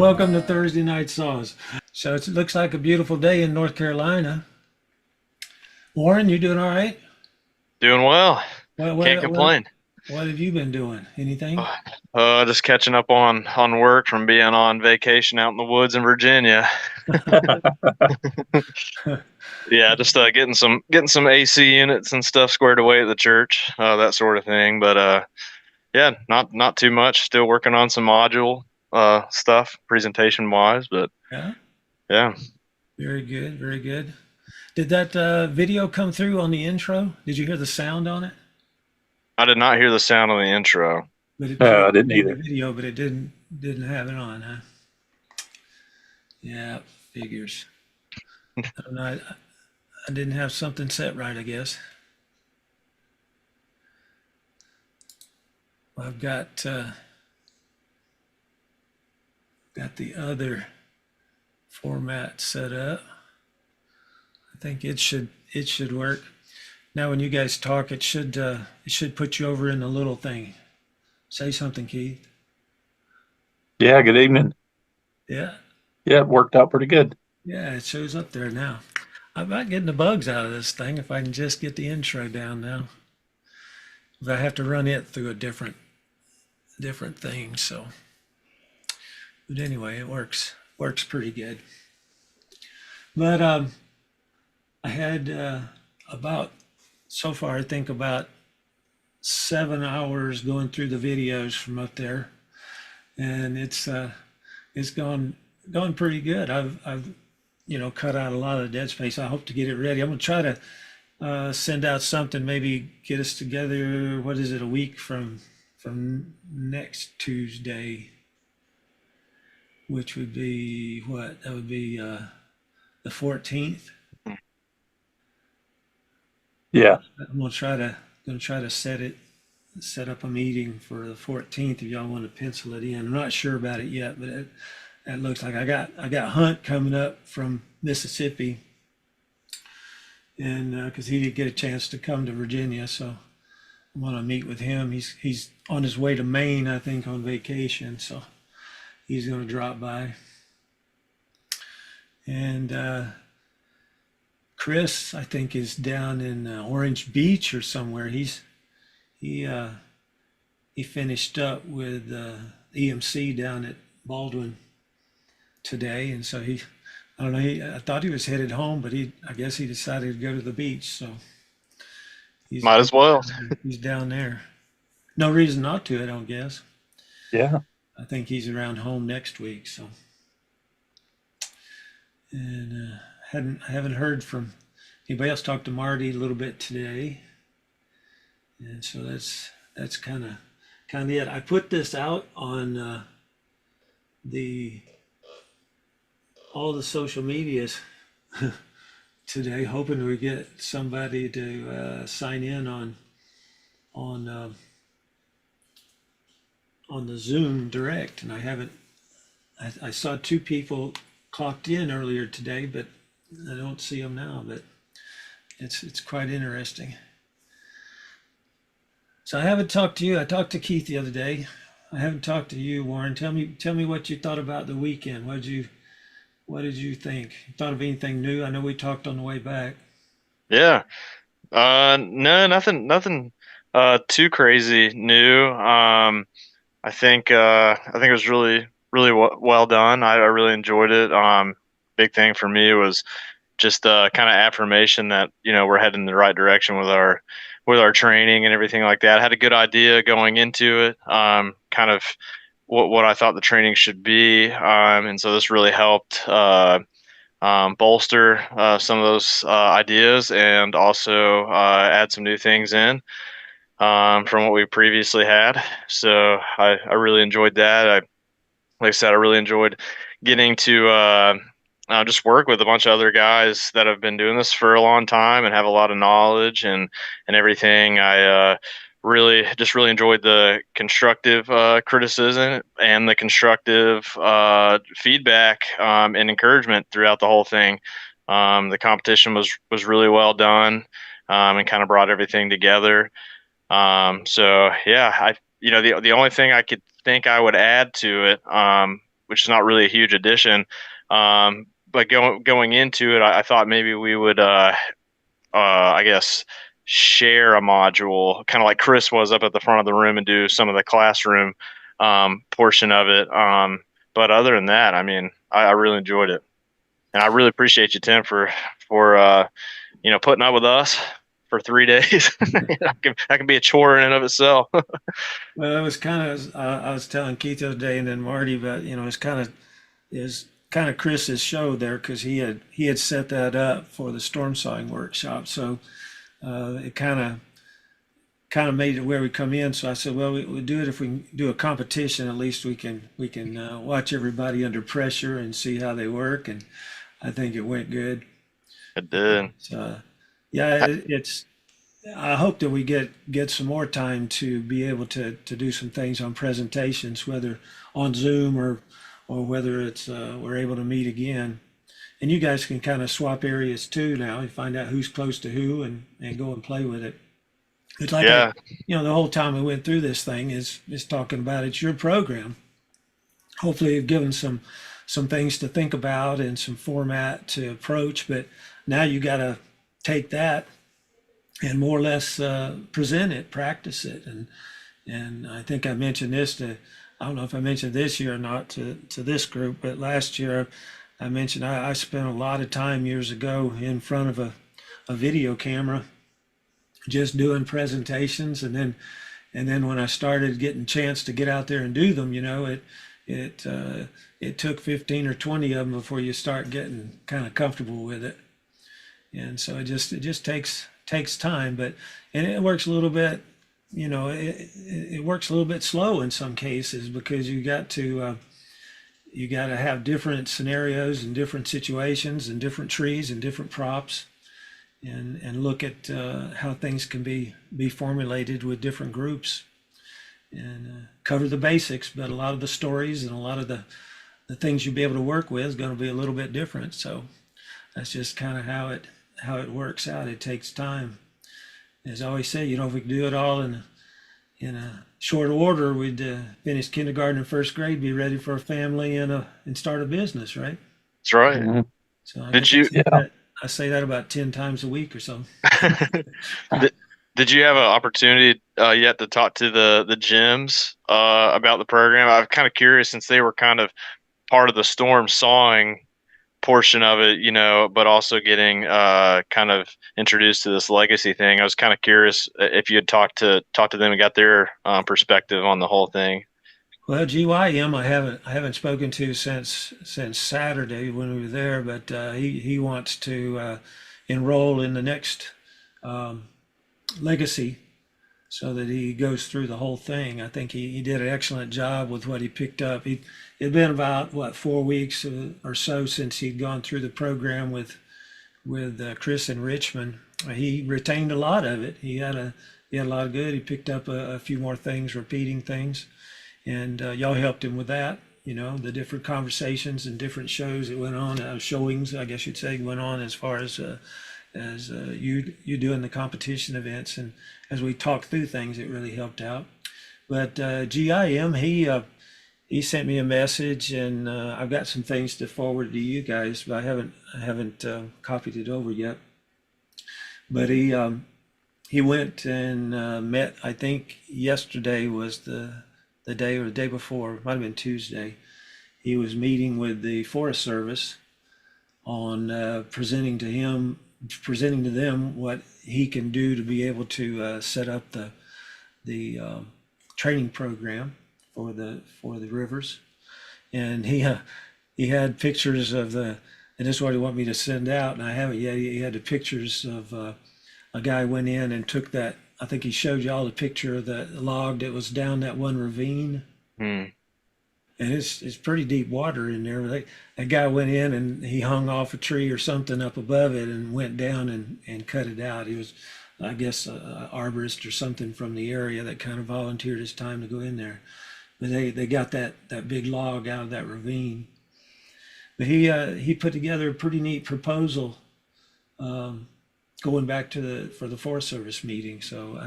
welcome to Thursday Night Saws. So it looks like a beautiful day in North Carolina. Warren, you doing all right? Doing well. What Can't what what complain. what have you been doing? Anything? Just catching up on work from being on vacation out in the woods in Virginia. Yeah, just getting some AC units and stuff squared away at the church, that sort of thing. But yeah, not too much. Still working on some module stuff, presentation wise. But Yeah, yeah, very good, very good. Did that video come through on the intro? Did you hear the sound on it? I did not hear the sound on the intro. But it No, played I didn't the either. video, but it didn't have it on, huh? Yeah, figures. I don't know. I didn't have something set right, I guess. Well, I've got the other format set up. I think it should work. Now, when you guys talk, it should put you over in the little thing. Say something, Keith. Yeah, good evening. Yeah, Yeah, it worked out pretty good. yeah, it shows up there now. I'm about getting the bugs out of this thing if I can just get the intro down now. But I have to run it through a different thing. So, but anyway, it works pretty good. But I had about so far I think about 7 hours going through the videos from up there, and it's gone pretty good. I've cut out a lot of the dead space. I hope to get it ready. I'm gonna try to send out something. Maybe get us together. What is it? A week from next Tuesday, which would be what? That would be the 14th. Yeah. I'm gonna try to set up a meeting for the 14th if y'all want to pencil it in. I'm not sure about it yet, but it looks like I got Hunt coming up from Mississippi, and because he did get a chance to come to Virginia, so I want to meet with him. He's on his way to Maine, I think, on vacation, so he's going to drop by. And Chris, I think, is down in Orange Beach or somewhere. He uh, he finished up with EMC down at Baldwin today, and so I don't know. I thought he was headed home, but I guess he decided to go to the beach, so he's Might as well. he's down there. No reason not to, I don't guess. Yeah. I think he's around home next week, so and I haven't heard from anybody else. Talked to Marty a little bit today, and so that's kind of it. I put this out on the all the social medias today, hoping we get somebody to sign in on uh, on the Zoom direct, and I haven't. I saw two people clocked in earlier today, but I don't see them now. But it's quite interesting. So I haven't talked to you. I talked to Keith the other day. I haven't talked to you, Warren. Tell me what you thought about the weekend. What did you think? Thought of anything new? I know we talked on the way back. Yeah. No, nothing too crazy new. I think it was really well done. I really enjoyed it. Big thing for me was just kind of affirmation that we're heading in the right direction with our training and everything like that. I had a good idea going into it. Kind of what I thought the training should be. And so this really helped bolster some of those ideas and also add some new things in from what we previously had. So I really enjoyed that. Like I said, I really enjoyed getting to just work with a bunch of other guys that have been doing this for a long time and have a lot of knowledge and everything. I really enjoyed the constructive criticism and the constructive feedback and encouragement throughout the whole thing. The competition was really well done and kind of brought everything together. So yeah, the only thing I could think I would add to it which is not really a huge addition. But going into it, I thought maybe we would, I guess, share a module, kind of like Chris was up at the front of the room, and do some of the classroom portion of it. But other than that, I mean, I really enjoyed it, and I really appreciate you, Tim, for putting up with us for 3 days. That can be a chore in and of itself. Well, it was kind of, I was telling Keith the other day and then Marty, but it's kind of Chris's show there because he had set that up for the storm sawing workshop. So it kind of made it where we come in. So I said, well, we do it if we can do a competition. At least we can watch everybody under pressure and see how they work. And I think it went good. It did. So yeah, it's. I hope that we get some more time to be able to do some things on presentations, whether on Zoom or whether it's we're able to meet again. And you guys can kind of swap areas too now and find out who's close to who and go and play with it. It's like Yeah. the whole time we went through this thing is talking about it's your program. Hopefully you've given some things to think about and some format to approach, but now you got to take that and more or less present it, practice it. And I think I mentioned this I don't know if I mentioned this year or not to this group, but last year I mentioned I spent a lot of time years ago in front of a video camera just doing presentations. And then when I started getting a chance to get out there and do them, it took 15 or 20 of them before you start getting kind of comfortable with it. And so it just takes time, and it works a little bit, it works a little bit slow in some cases because you got to have different scenarios and different situations and different trees and different props and look at how things can be formulated with different groups and cover the basics, but a lot of the stories and a lot of the things you'll be able to work with is going to be a little bit different. So that's just kind of how it works out. It takes time. As I always say, if we could do it all in a short order, we'd finish kindergarten and first grade, be ready for a family and start a business, right? That's right. Mhm. So Yeah. I say that about 10 times a week or so. Did you have an opportunity yet to talk to the gyms about the program? I'm kind of curious since they were kind of part of the storm sawing portion of it, but also getting kind of introduced to this legacy thing. I was kind of curious if you had talked to them and got their perspective on the whole thing. Well, GYM, I haven't spoken to since Saturday when we were there, but he wants to enroll in the next legacy so that he goes through the whole thing. I think he did an excellent job with what he picked up. It'd been about 4 weeks or so since he'd gone through the program with Chris in Richmond. He retained a lot of it. He had a lot of good. He picked up a few more things, repeating things. And y'all helped him with that, the different conversations and different shows that went on, showings, I guess you'd say, went on as far as you doing the competition events. And as we talked through things, it really helped out. But GIM, he sent me a message, and I've got some things to forward to you guys, but I haven't copied it over yet. But he went and met. I think yesterday was the day or the day before, it might have been Tuesday. He was meeting with the Forest Service on presenting to them what he can do to be able to set up the training program for the rivers. And he had pictures of and this is what he wanted me to send out, and I haven't yet. He had the pictures of a guy went in and took that. I think he showed you all the picture of the log that was down that one ravine. Hmm. And it's pretty deep water in there. That guy went in and he hung off a tree or something up above it and went down and cut it out. He was, I guess, an arborist or something from the area that kind of volunteered his time to go in there. But they got that big log out of that ravine. But he put together a pretty neat proposal going back for the Forest Service meeting. So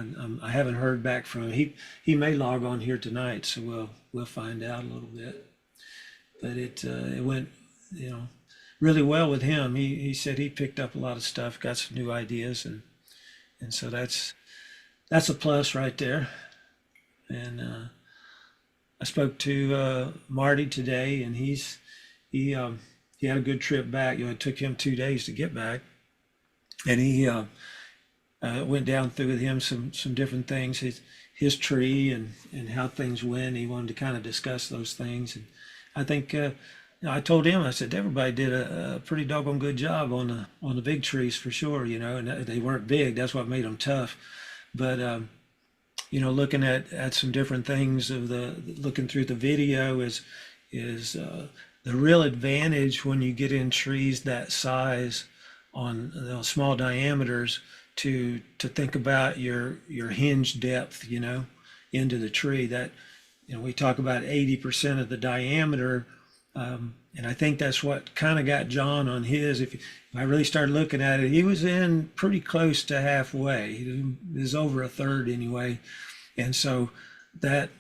I haven't heard back from him. He may log on here tonight, so we'll find out a little bit. but it went, you know, really well with him. He said he picked up a lot of stuff, got some new ideas, and so that's a plus right there. And I spoke to Marty today, and he had a good trip back. You know, it took him 2 days to get back, and he went down through with him some different things, his tree and how things went. He wanted to kind of discuss those things, and I think you know, I told him, I said everybody did a pretty doggone good job on the big trees for sure. You know, and they weren't big. That's what made them tough. But you know, looking at some different things of looking through the video is the real advantage when you get in trees that size on, you know, small diameters to think about your hinge depth, you know, into the tree. That, you know, we talk about 80% of the diameter, and I think that's what kind of got John on his. If I really started looking at it, he was in pretty close to halfway. He was over a third anyway, and so that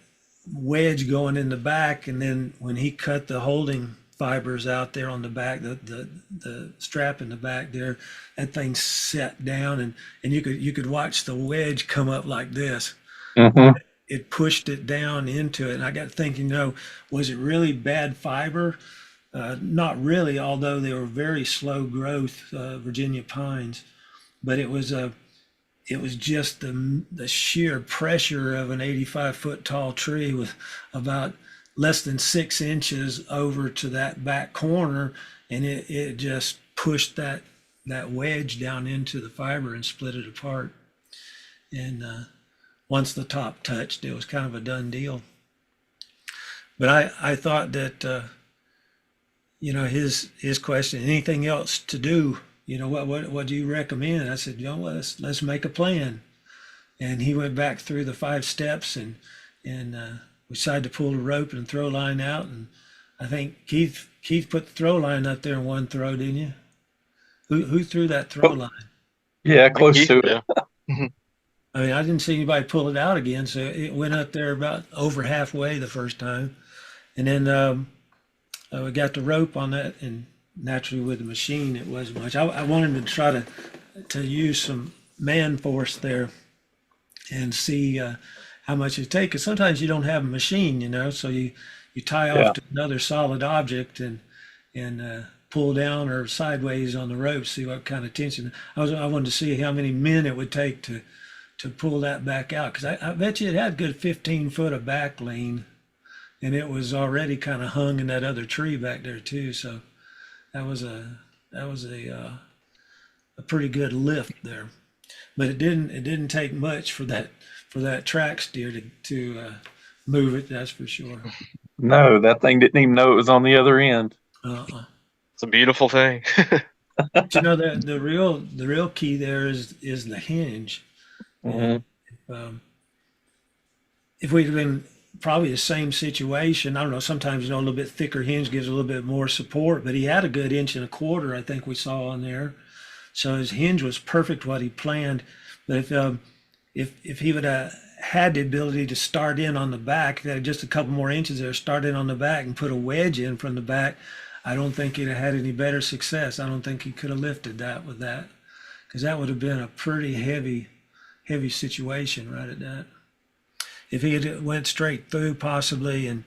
wedge going in the back, and then when he cut the holding fibers out there on the back, the strap in the back there, that thing set down, and you could watch the wedge come up like this. Mm-hmm. It pushed it down into it, and I got thinking, you know, was it really bad fiber? Not really, although they were very slow growth Virginia pines, but it was just the sheer pressure of an 85-foot tall tree with about less than 6 inches over to that back corner, and it just pushed that wedge down into the fiber and split it apart. And once the top touched, it was kind of a done deal. But I thought that you know, his question, anything else to do? You know, what do you recommend? I said, you know, let's make a plan. And he went back through the 5 steps, and we decided to pull the rope and throw line out. And I think Keith put the throw line up there in one throw, didn't you? Who threw that throw line? Yeah, close Keith, to it. yeah. I mean, I didn't see anybody pull it out again, so it went up there about over halfway the first time, and then we got the rope on that, and naturally with the machine, it wasn't much. I wanted to try to use some man force there and see how much it takes. Because sometimes you don't have a machine, you know, so you tie off Yeah. to another solid object and pull down or sideways on the rope, see what kind of tension. I wanted to see how many men it would take to pull that back out, because I bet you it had a good 15 foot of back lean, and it was already kind of hung in that other tree back there too. So that was a pretty good lift there, but it didn't take much for that track steer to move it. That's for sure. No, that thing didn't even know it was on the other end. Uh-uh. It's a beautiful thing. But you know, the real key there is the hinge. Mm-hmm. If we'd have been probably the same situation, I don't know, sometimes, you know, a little bit thicker hinge gives a little bit more support, but he had a good 1.25 inches, I think we saw on there. So his hinge was perfect what he planned. But if he would have had the ability to start in on the back, just a couple more inches there, start in on the back and put a wedge in from the back, I don't think he'd have had any better success. I don't think he could have lifted that with that, because that would have been a pretty heavy situation right at that. If he had went straight through possibly and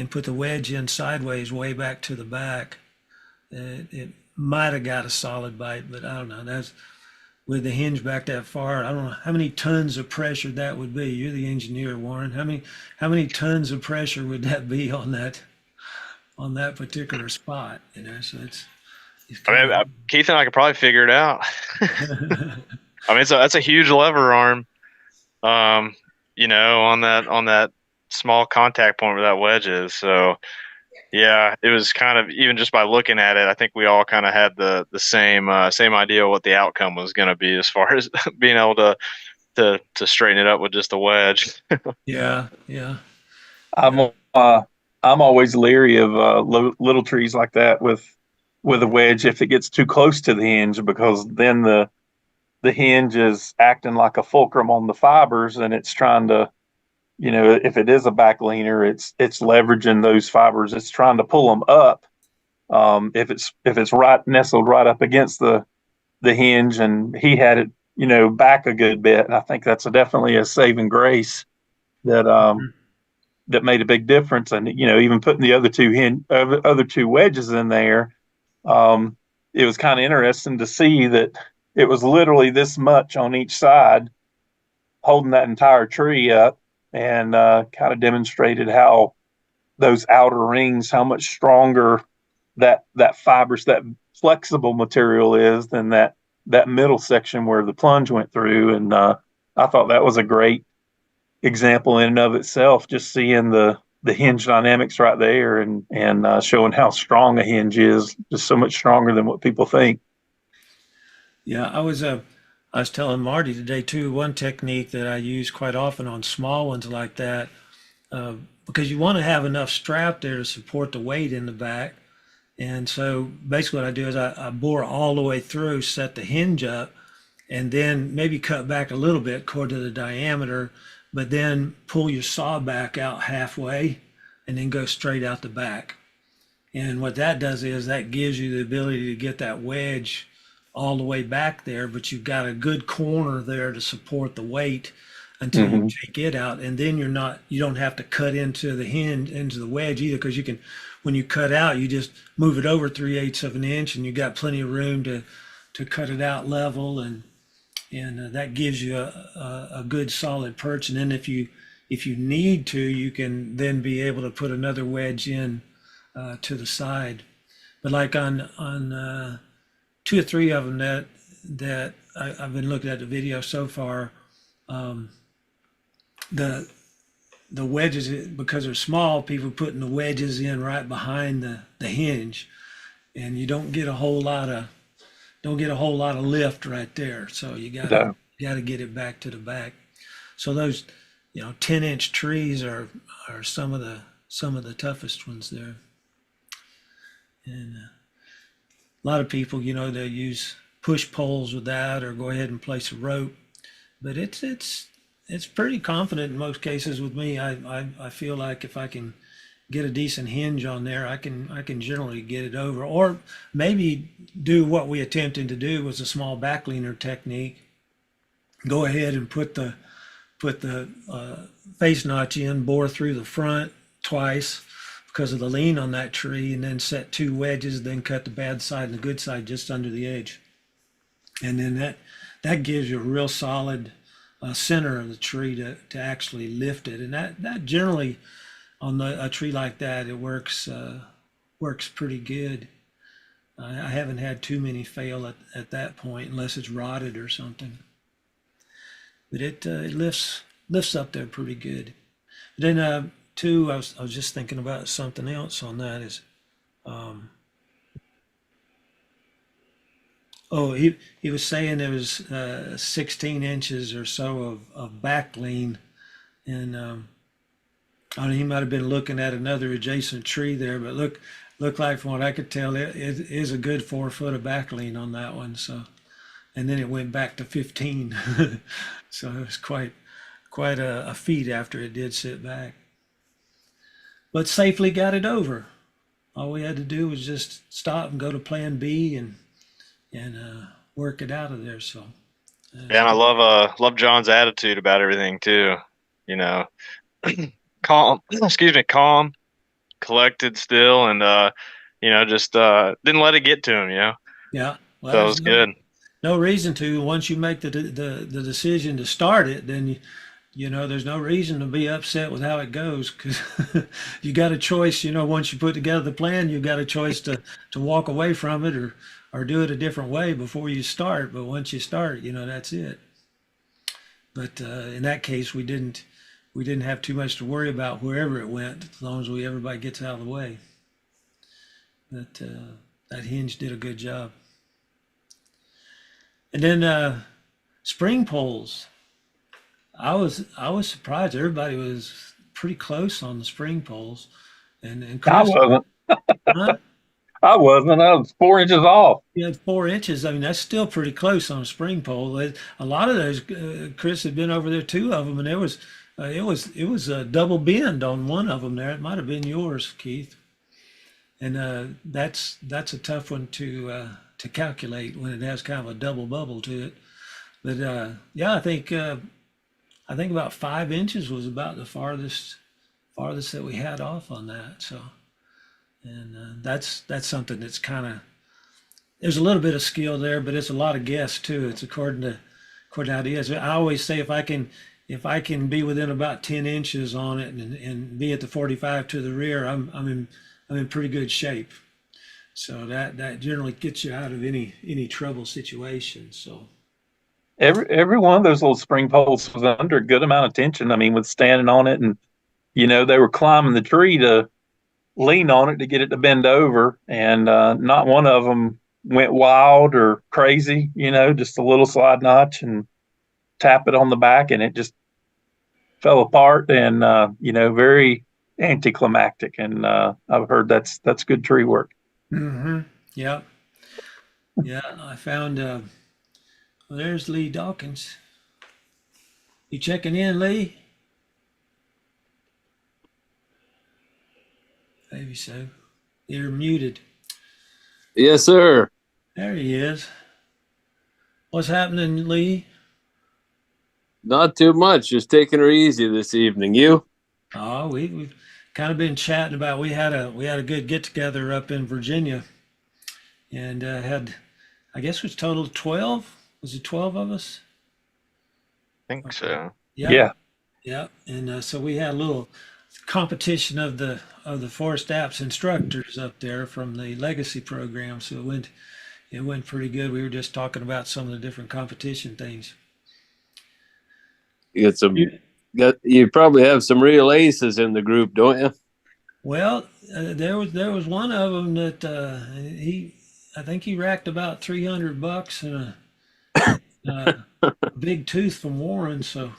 put the wedge in sideways way back to the back, it might have got a solid bite, but I don't know. That's with the hinge back that far. I don't know how many tons of pressure that would be. You're the engineer, Warren. How many tons of pressure would that be on that particular spot? You know, so it's I mean, Keith and I could probably figure it out. I mean, that's a huge lever arm, you know, on that small contact point where that wedge is. So, yeah, it was kind of, even just by looking at it, I think we all kind of had the same idea of what the outcome was going to be as far as being able to straighten it up with just a wedge. Yeah. I'm always leery of little trees like that with a wedge if it gets too close to the hinge, because then the hinge is acting like a fulcrum on the fibers, and it's trying to if it is a back leaner, it's leveraging those fibers. It's trying to pull them up. If it's right nestled right up against the hinge, and he had it, back a good bit. And I think that's definitely a saving grace that that made a big difference. And even putting the other two wedges in there, it was kind of interesting to see that it was literally this much on each side, holding that entire tree up, and kind of demonstrated how those outer rings, how much stronger that fibrous, that flexible material is than that middle section where the plunge went through. And I thought that was a great example in and of itself, just seeing the hinge dynamics right there, and showing how strong a hinge is, just so much stronger than what people think. Yeah, I was telling Marty today too, one technique that I use quite often on small ones like that, uh, because you want to have enough strap there to support the weight in the back. And so basically what I do is I bore all the way through, set the hinge up, and then maybe cut back a little bit according to the diameter, but then pull your saw back out halfway and then go straight out the back. And what that does is that gives you the ability to get that wedge all the way back there, but you've got a good corner there to support the weight until you Mm-hmm. take it out. And then you don't have to cut into the hinge, into the wedge either, because you can, when you cut out, you just move it over 3/8 of an inch and you got plenty of room to cut it out level. And that gives you a good solid perch. And then if you need to, you can then be able to put another wedge in to the side. But like on two or three of them that I've been looking at the video so far, um, the the wedges, because they're small, people putting the wedges in right behind the hinge, and you don't get a whole lot of lift right there. So you gotta get it back to the back. So those 10-inch trees are some of the toughest ones there. And a lot of people, they use push poles with that, or go ahead and place a rope. But it's pretty confident in most cases with me. I feel like if I can get a decent hinge on there, I can generally get it over. Or maybe do what we attempted to do was a small back leaner technique. Go ahead and put the face notch in, bore through the front twice because of the lean on that tree, and then set two wedges, then cut the bad side and the good side just under the edge. And then that gives you a real solid center of the tree to actually lift it. And that generally on a tree like that, it works pretty good. I haven't had too many fail at that point unless it's rotted or something. But it lifts up there pretty good. Then two, I was just thinking about something else on that is, um, oh, he was saying there was 16 inches or so of back lean, and I don't know, he might have been looking at another adjacent tree there, but look like from what I could tell, it is a good 4 foot of back lean on that one. So, and then it went back to 15, so it was quite a feat after it did sit back, but safely got it over. All we had to do was just stop and go to Plan B and work it out of there. So, Yeah, and I love John's attitude about everything too. You know, calm, excuse me, calm, collected still, and just didn't let it get to him. yeah, well, So it there's was good. no reason to. Once you make the decision to start it, then there's no reason to be upset with how it goes, because you got a choice. Once you put together the plan, you've got a choice to walk away from it, or do it a different way before you start. But once you start, that's it. But in that case, we didn't have too much to worry about wherever it went, as long as everybody gets out of the way. But that hinge did a good job. And then spring poles. I was surprised. Everybody was pretty close on the spring poles, and I Chris, wasn't. huh? I wasn't. I was 4 inches off. You had 4 inches. I mean, that's still pretty close on a spring pole. A lot of those, Chris had been over there, two of them, and It was a double bend on one of them there. It might have been yours, Keith. And that's a tough one to calculate when it has kind of a double bubble to it. But yeah, I think about 5 inches was about the farthest that we had off on that. So, and that's something that's kind of, there's a little bit of skill there, but it's a lot of guess too. It's according to how it is. I always say if I can be within about 10 inches on it and be at the 45 to the rear, I'm in pretty good shape. So that generally gets you out of any trouble situation. So Every one of those little spring poles was under a good amount of tension. I mean, with standing on it, and they were climbing the tree to lean on it to get it to bend over, and not one of them went wild or crazy. Just a little slide notch and tap it on the back, and it just fell apart, and very anticlimactic. And I've heard that's good tree work. yeah, yeah. I found. Well, there's Lee Dawkins. You checking in, Lee? Maybe so. You're muted. Yes, sir. There he is. What's happening, Lee? Not too much. Just taking her easy this evening. You? Oh, we've kind of been chatting about. We had a good get together up in Virginia, and had, I guess, it was total of 12. Was it 12 of us? I think so. Yeah. Yeah. And so we had a little competition of the Forest Apps instructors up there from the Legacy program. So it went pretty good. We were just talking about some of the different competition things. You you probably have some real aces in the group, don't you? Well, there was one of them that I think he racked about $300 and a big tooth from Warren, so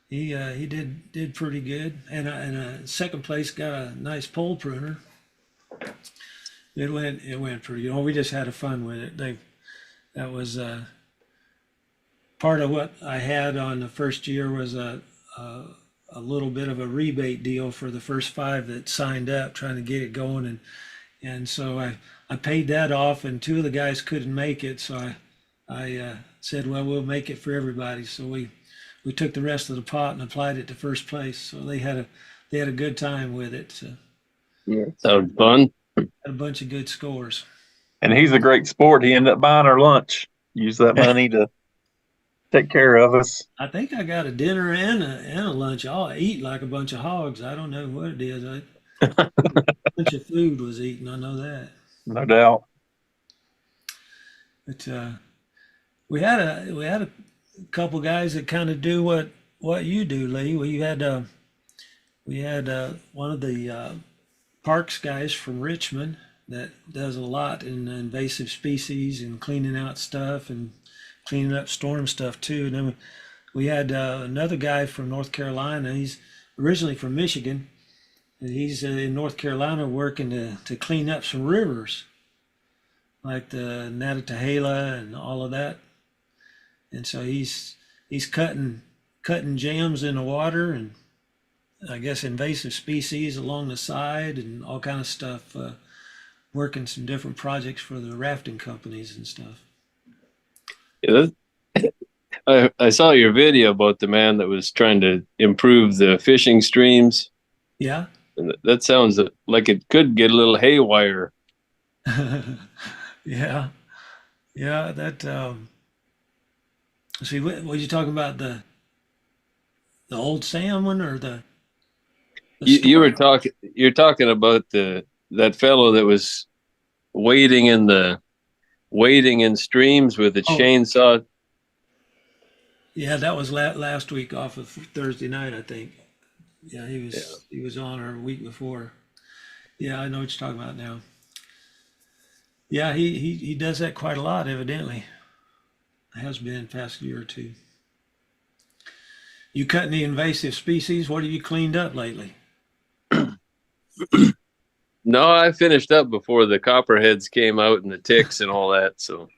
he did pretty good. And a second place got a nice pole pruner. It went pretty good. Oh, we just had fun with it. That was part of what I had on the first year was a little bit of a rebate deal for the first 5 that signed up, trying to get it going, and so I paid that off, and 2 of the guys couldn't make it, so I said, well, we'll make it for everybody. So we took the rest of the pot and applied it to first place. So they had a good time with it. So Yeah. Sounds fun. had a bunch of good scores. And he's a great sport. He ended up buying our lunch. Use that money to take care of us. I think I got a dinner and a lunch. I'll eat like a bunch of hogs. I don't know what it is. A bunch of food was eaten. I know that. No doubt. But we had a couple guys that kind of do what you do, Lee. We had one of the parks guys from Richmond that does a lot in invasive species and cleaning out stuff and cleaning up storm stuff too. And then we had another guy from North Carolina. He's originally from Michigan, and he's in North Carolina working to clean up some rivers, like the Natatahala and all of that. And so he's cutting jams in the water, and I guess invasive species along the side and all kind of stuff, working some different projects for the rafting companies and stuff. Yeah, I saw your video about the man that was trying to improve the fishing streams. Yeah. And that sounds like it could get a little haywire. Yeah. Yeah. That, see, what you talking about, the old Sam one or the you're talking about that fellow that was wading in streams with a chainsaw. Yeah, that was last week off of Thursday night, I think. Yeah, he was on our week before. Yeah, I know what you're talking about now. Yeah, he does that quite a lot, evidently. Has been past year or two. You cutting the invasive species? What have you cleaned up lately? No, I finished up before the copperheads came out and the ticks and all that. So,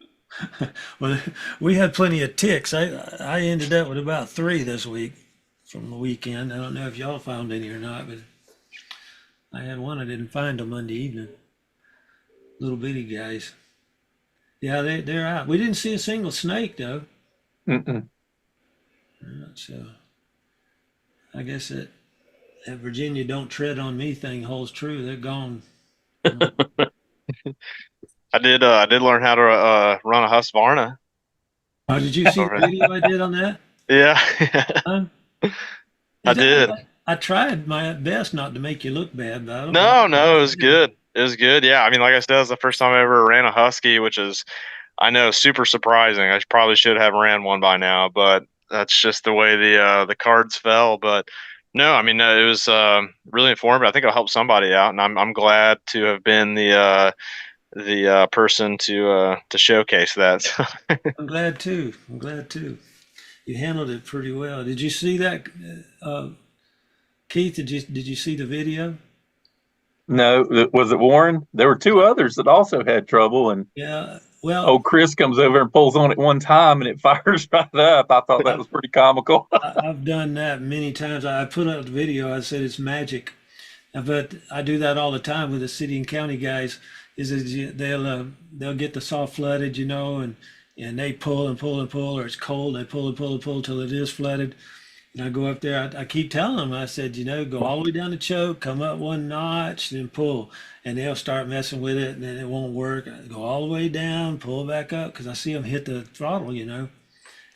well, we had plenty of ticks. I ended up with about 3 this week from the weekend. I don't know if y'all found any or not, but I had one I didn't find till Monday evening. Little bitty guys. Yeah, they're out. We didn't see a single snake though. Mm-mm. So I guess that Virginia don't tread on me thing holds true. They're gone. I did learn how to run a Husqvarna. Oh, did you see the video I did on that? Yeah, Huh? I did. I tried my best not to make you look bad, but I don't No, know. no, it was good. It was good. Yeah, I mean, like I said, it was the first time I ever ran a Husky, which is, I know, super surprising. I probably should have ran one by now, but that's just the way the cards fell. But no, I mean, it was really informative. I think it'll help somebody out, and I'm glad to have been the person to showcase that. I'm glad too. I'm glad too. You handled it pretty well. Did you see that, Keith? Did you see the video? No, was it Warren? There were two others that also had trouble, and Yeah. Well, old Chris comes over and pulls on it one time, and it fires right up. I thought that was pretty comical. I've done that many times. I put out the video. I said it's magic, but I do that all the time with the city and county guys. They'll get the saw flooded, and they pull and pull and pull, or it's cold. They pull and pull and pull till it is flooded. And I go up there. I keep telling them. I said, go all the way down the choke, come up one notch, then pull, and they'll start messing with it, and then it won't work. I go all the way down, pull back up, because I see them hit the throttle, and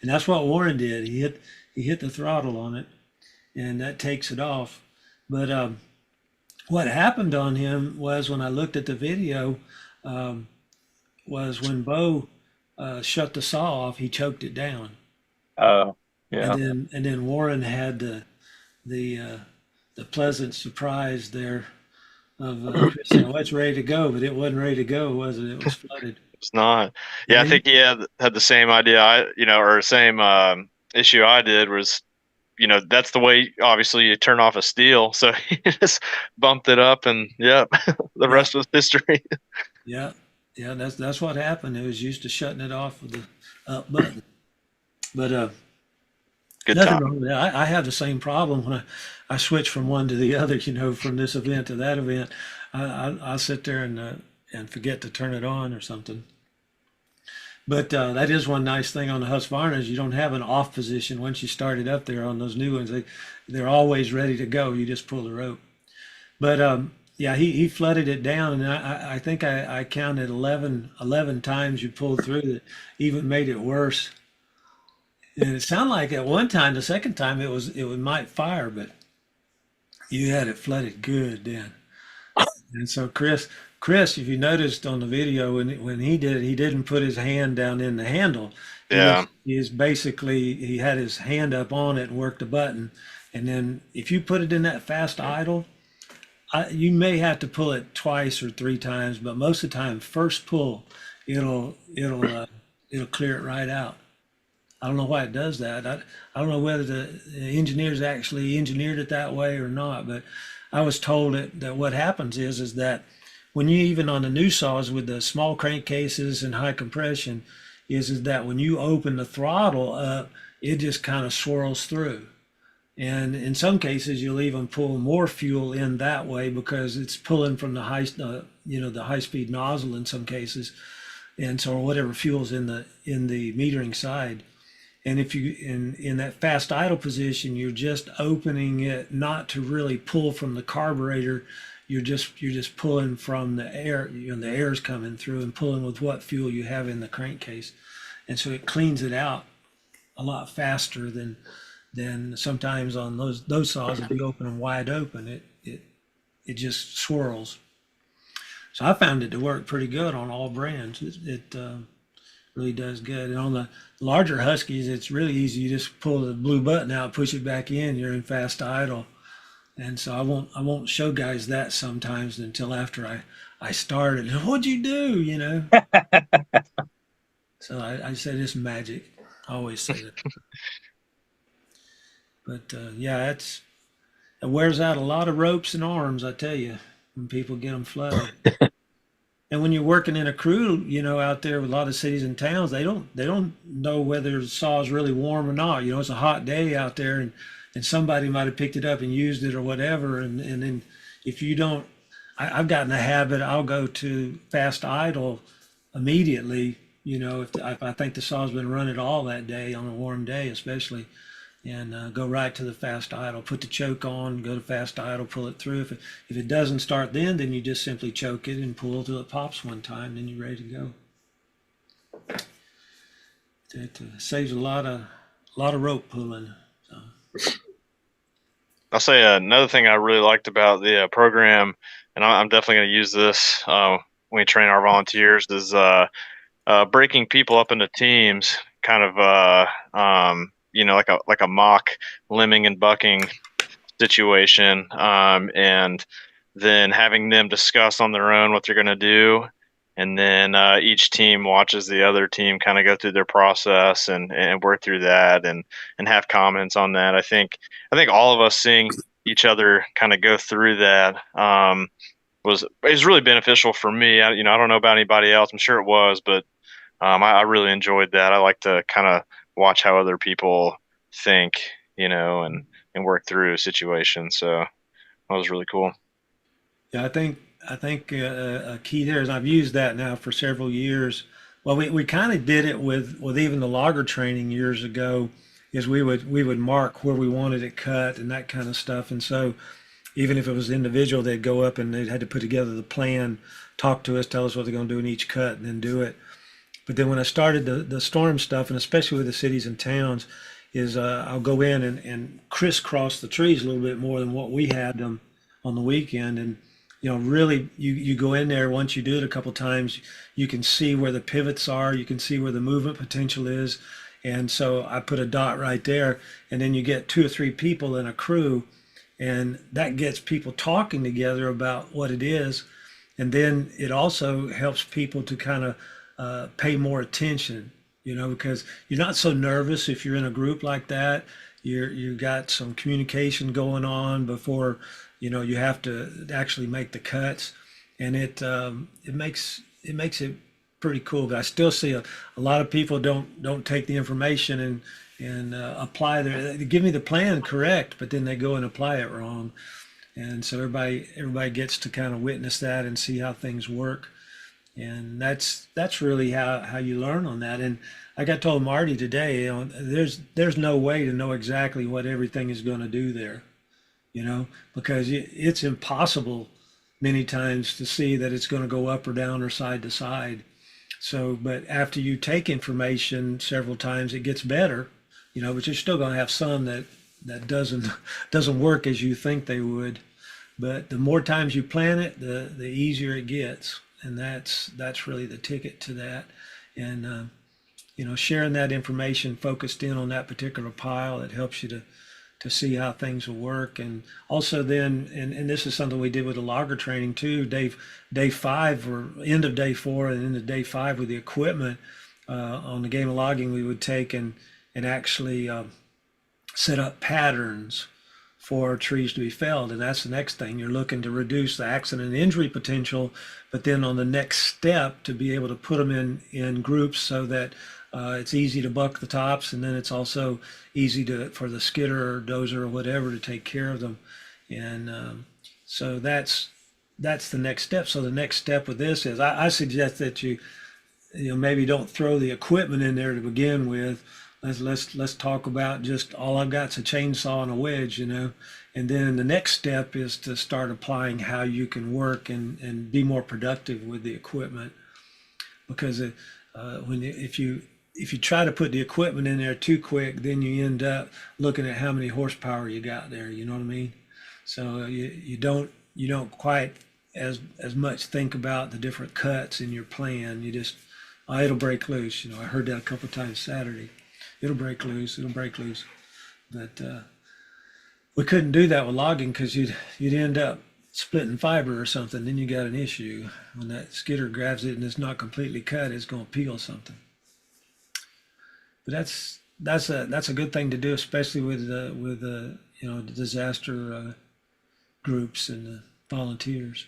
that's what Warren did. He hit the throttle on it, and that takes it off. But what happened on him was, when I looked at the video, was when Bo shut the saw off, he choked it down. Yeah. And then Warren had the pleasant surprise there of Chris saying, "Oh, it's ready to go," but it wasn't ready to go, was it? It was flooded. It's not. Yeah, I think he had the same idea. Or same issue I did was, that's the way. Obviously, you turn off a steel, so he just bumped it up, and the rest was history. Yeah, that's what happened. It was used to shutting it off with the up button. But Good nothing time. wrong with that. I have the same problem when I switch from one to the other. From this event to that event, I'll sit there and forget to turn it on or something. But that is one nice thing on the Husqvarna is you don't have an off position once you start it up there on those new ones. They're always ready to go. You just pull the rope. But he flooded it down, and I think I counted 11 times you pulled through that even made it worse. And it sounded like at one time, the second time it might fire, but you had it flooded good then. And so Chris, if you noticed on the video when he did it, he didn't put his hand down in the handle. Yeah. He had his hand up on it and worked the button. And then if you put it in that fast idle, you may have to pull it twice or three times, but most of the time, first pull, it'll clear it right out. I don't know why it does that. I don't know whether the engineers actually engineered it that way or not, but I was told that what happens is that when you, even on the new saws with the small crankcases and high compression, is that when you open the throttle up, it just kind of swirls through. And in some cases, you'll even pull more fuel in that way because it's pulling from the high-speed nozzle in some cases, and so whatever fuel's in the metering side. And if you in that fast idle position, you're just opening it not to really pull from the carburetor. You're just pulling from the air. The air's coming through and pulling with what fuel you have in the crankcase, and so it cleans it out a lot faster than sometimes on those saws. If you open them wide open, it just swirls. So I found it to work pretty good on all brands. It really does good. And on the larger Huskies, it's really easy. You just pull the blue button out, push it back in, you're in fast idle. And so I won't show guys that sometimes until after I started. What'd you do? So I said it's magic. I always say that. But it wears out a lot of ropes and arms, I tell you, when people get them flooded. And when you're working in a crew, out there with a lot of cities and towns, they don't know whether the saw is really warm or not. It's a hot day out there, and and somebody might have picked it up and used it or whatever. And then if you don't, I've gotten a habit, I'll go to fast idle immediately, if I think the saw's been running all that day on a warm day, especially, and go right to the fast idle, put the choke on, go to fast idle, pull it through. If it doesn't start then you just simply choke it and pull till it pops one time, then you're ready to go. It saves a lot of rope pulling. So. I'll say another thing I really liked about the program, and I'm definitely going to use this when we train our volunteers, is breaking people up into teams, kind of like a mock limbing and bucking situation, and then having them discuss on their own what they're going to do, and then each team watches the other team kind of go through their process and work through that and have comments on that. I think all of us seeing each other kind of go through that was really beneficial for me. I don't know about anybody else. I'm sure it was, but I really enjoyed that. I like to kind of watch how other people think, and work through a situation. So that was really cool. Yeah, I think a key there is I've used that now for several years. Well, we kind of did it with even the logger training years ago, is we would mark where we wanted it cut and that kind of stuff. And so even if it was individual, they'd go up and they had to put together the plan, talk to us, tell us what they're going to do in each cut, and then do it. But then when I started the storm stuff, and especially with the cities and towns, is I'll go in and crisscross the trees a little bit more than what we had them on the weekend. And really, you go in there, once you do it a couple times, you can see where the pivots are, you can see where the movement potential is. And so I put a dot right there, and then you get 2 or 3 people in a crew, and that gets people talking together about what it is. And then it also helps people to kind of pay more attention, because you're not so nervous if you're in a group like that. You got some communication going on before you have to actually make the cuts, and it makes it pretty cool. But I still see a lot of people don't take the information and apply they give me the plan correct, but then they go and apply it wrong. And so everybody gets to kind of witness that and see how things work. And that's really how you learn on that. And like I told Marty today, there's no way to know exactly what everything is going to do there, because it's impossible many times to see that it's going to go up or down or side to side. So, but after you take information several times, it gets better, but you're still going to have some that doesn't work as you think they would. But the more times you plan it, the easier it gets. And that's really the ticket to that. And, sharing that information focused in on that particular pile, it helps you to see how things will work. And also then, and this is something we did with the logger training too, day 5 or end of day 4 and into day 5 with the equipment on the game of logging, we would take and actually set up patterns for trees to be felled. And that's the next thing. You're looking to reduce the accident and injury potential, but then on the next step to be able to put them in groups so that it's easy to buck the tops, and then it's also easy for the skidder or dozer or whatever to take care of them. And so that's the next step. So the next step with this is I suggest that you maybe don't throw the equipment in there to begin with. Let's talk about just all I've got is a chainsaw and a wedge, and then the next step is to start applying how you can work and be more productive with the equipment. Because if you try to put the equipment in there too quick, then you end up looking at how many horsepower you got there. You know what I mean? So you don't quite as much think about the different cuts in your plan. You just it'll break loose. I heard that a couple of times Saturday. It'll break loose. But we couldn't do that with logging because you'd end up splitting fiber or something. Then you got an issue. When that skidder grabs it and it's not completely cut, it's going to peel something. But that's a good thing to do, especially with the disaster groups and the volunteers.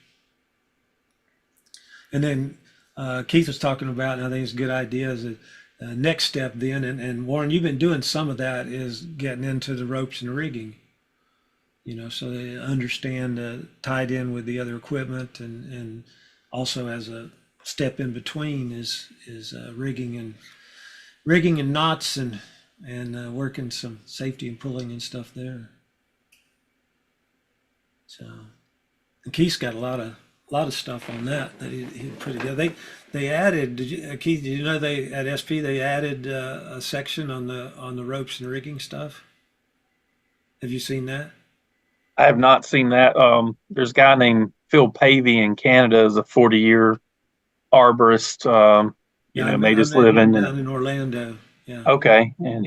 And then Keith was talking about, and I think it's a good idea, is that next step then, and Warren, you've been doing some of that, is getting into the ropes and rigging. so they understand tied in with the other equipment, and also as a step in between is rigging and knots and working some safety and pulling and stuff there. So, and Keith's got a lot of stuff on that he put together. They added. Keith? Did you know they at SP they added a section on the ropes and rigging stuff? Have you seen that? I have not seen that. There's a guy named Phil Pavey in Canada, is a 40-year arborist. Yeah, Made I his met him living. down in Orlando. Yeah. Okay, and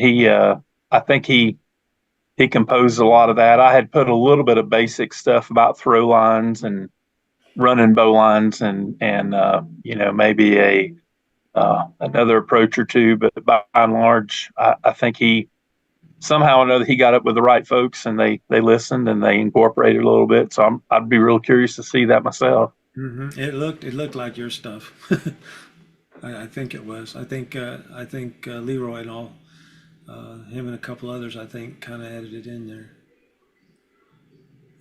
I think he composed a lot of that. I had put a little bit of basic stuff about throw lines and running bow lines, and maybe a another approach or two, but by and large, I think he somehow or another he got up with the right folks, and they listened and they incorporated a little bit. So I'd be real curious to see that myself. It looked like your stuff. I think it was. I think Leroy and all, him and a couple others, I think, kind of added it in there.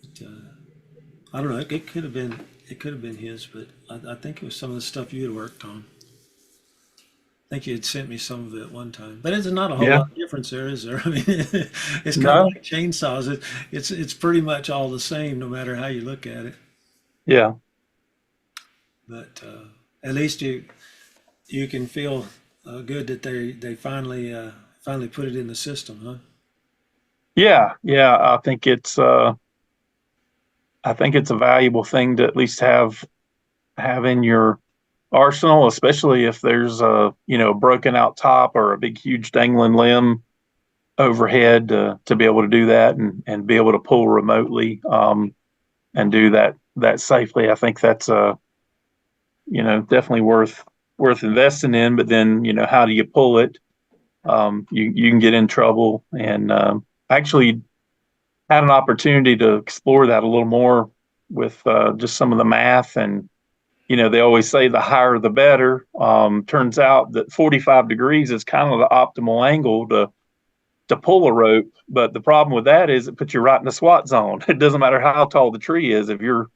But, I don't know. It could have been his, but I think it was some of the stuff you had worked on. I think you had sent me some of it at one time, but it's not a whole lot of difference there, is there? I mean, it's kind of like chainsaws. It's pretty much all the same, no matter how you look at it. Yeah. But at least you can feel good that they finally put it in the system, huh? Yeah. I think it's a valuable thing to at least have in your arsenal, especially if there's a broken out top or a big huge dangling limb overhead, to be able to do that and be able to pull remotely, and do that safely. I think that's definitely worth investing in. But then how do you pull it? You can get in trouble, and actually had an opportunity to explore that a little more with just some of the math. And they always say the higher the better. Turns out that 45 degrees is kind of the optimal angle to pull a rope. But the problem with that is it puts you right in the SWAT zone. It doesn't matter how tall the tree is if you're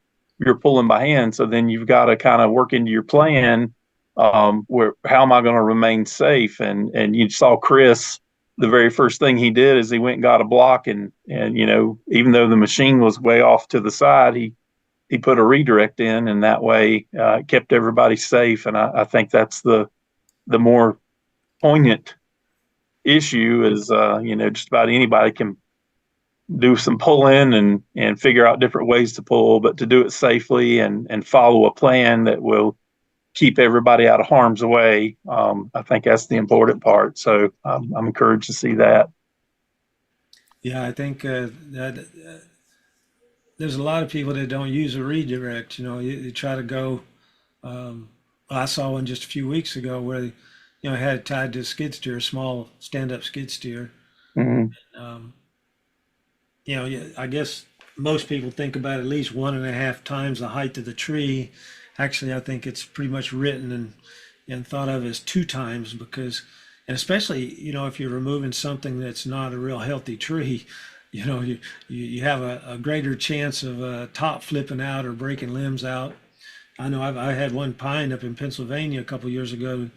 pulling by hand. So then you've got to kind of work into your plan, where how am I going to remain safe? And you saw Chris, the very first thing he did is he went and got a block, and even though the machine was way off to the side, he put a redirect in, and that way kept everybody safe. And I think that's the more poignant issue is, just about anybody can do some pulling and figure out different ways to pull, but to do it safely and follow a plan that will keep everybody out of harm's way. I think that's the important part. So I'm encouraged to see that. Yeah, I think that there's a lot of people that don't use a redirect. You try to go. I saw one just a few weeks ago where had it tied to a skid steer, a small stand-up skid steer. Mm-hmm. I guess most people think about at least 1.5 times the height of the tree. Actually, I think it's pretty much written and thought of as 2 times, because, and especially, if you're removing something that's not a real healthy tree, you have a greater chance of top flipping out or breaking limbs out. I know I had one pine up in Pennsylvania a couple years ago.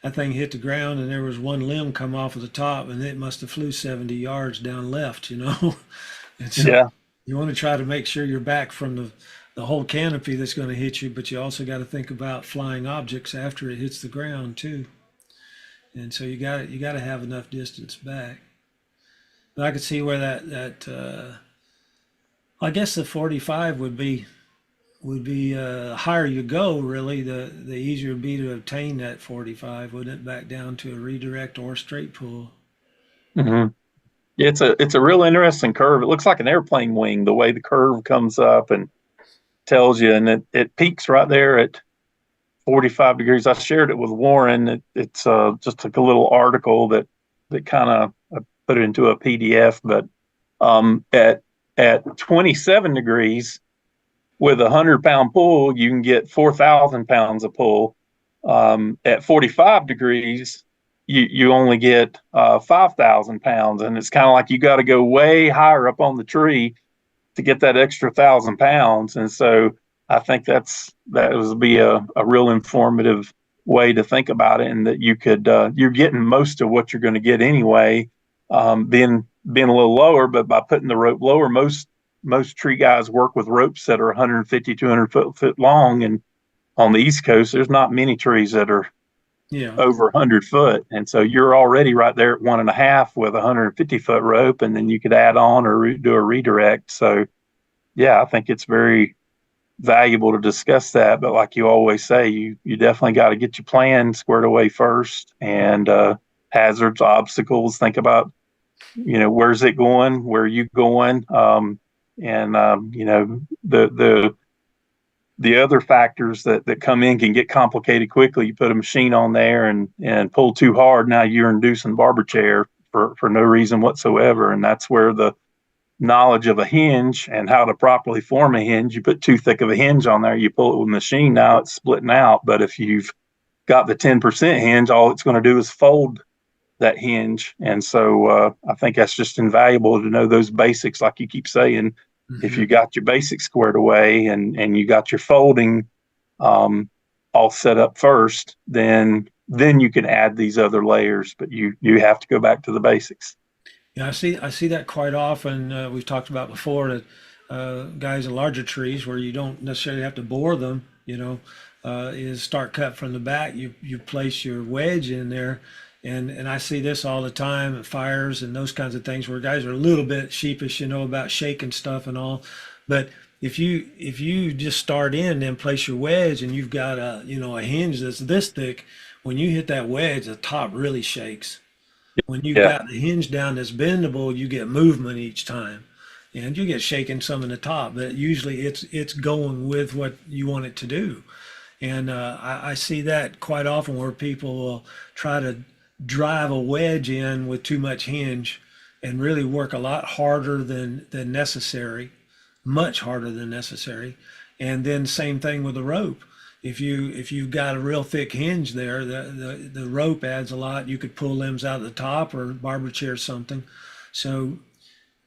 That thing hit the ground and there was one limb come off of the top, and it must have flew 70 yards down left, And so you want to try to make sure you're back from the whole canopy that's going to hit you, but you also got to think about flying objects after it hits the ground too. And so you got to have enough distance back. But I could see where that I guess the 45 would be higher you go, really, the easier it'd be to obtain that 45, wouldn't it, back down to a redirect or straight pull. Mm-hmm. It's a real interesting curve. It looks like an airplane wing, the way the curve comes up and tells you, and it peaks right there at 45 degrees. I shared it with Warren. It's just like a little article that kind of put it into a PDF, but at 27 degrees with a 100-pound pull, you can get 4,000 pounds of pull. At 45 degrees, you only get 5,000 pounds, and it's kind of like you got to go way higher up on the tree to get that extra 1,000 pounds. And so I think that would be a real informative way to think about it, and that you could you're getting most of what you're going to get anyway, being a little lower, but by putting the rope lower, most tree guys work with ropes that are 150, 200 foot long, and on the East Coast, there's not many trees that are over 100 foot, and so you're already right there at 1.5 with a 150-foot rope, and then you could add on or do a redirect. So, yeah, I think it's very valuable to discuss that. But like you always say, you definitely got to get your plan squared away first, and hazards, obstacles. Think about, where's it going, where are you going, and the other factors that come in can get complicated quickly. You put a machine on there and pull too hard, now you're inducing barber chair for no reason whatsoever. And that's where the knowledge of a hinge and how to properly form a hinge, you put too thick of a hinge on there, you pull it with a machine, now it's splitting out. But if you've got the 10% hinge, all it's going to do is fold that hinge. And so I think that's just invaluable to know those basics, like you keep saying. Mm-hmm. If you got your basics squared away and you got your folding all set up first, then you can add these other layers, but you have to go back to the basics. Yeah, I see that quite often. We've talked about before that guys in larger trees where you don't necessarily have to bore them, is start cut from the back. You place your wedge in there. And I see this all the time at fires and those kinds of things where guys are a little bit sheepish, about shaking stuff and all. But if you just start in and place your wedge and you've got a hinge that's this thick, when you hit that wedge, the top really shakes. When you've got the hinge down that's bendable, you get movement each time, and you get shaking some in the top. But usually it's going with what you want it to do. And I see that quite often where people will try to drive a wedge in with too much hinge and really work a lot harder than necessary, much harder than necessary. And then same thing with the rope. If you've got a real thick hinge there, the rope adds a lot. You could pull limbs out of the top or barber chair something. So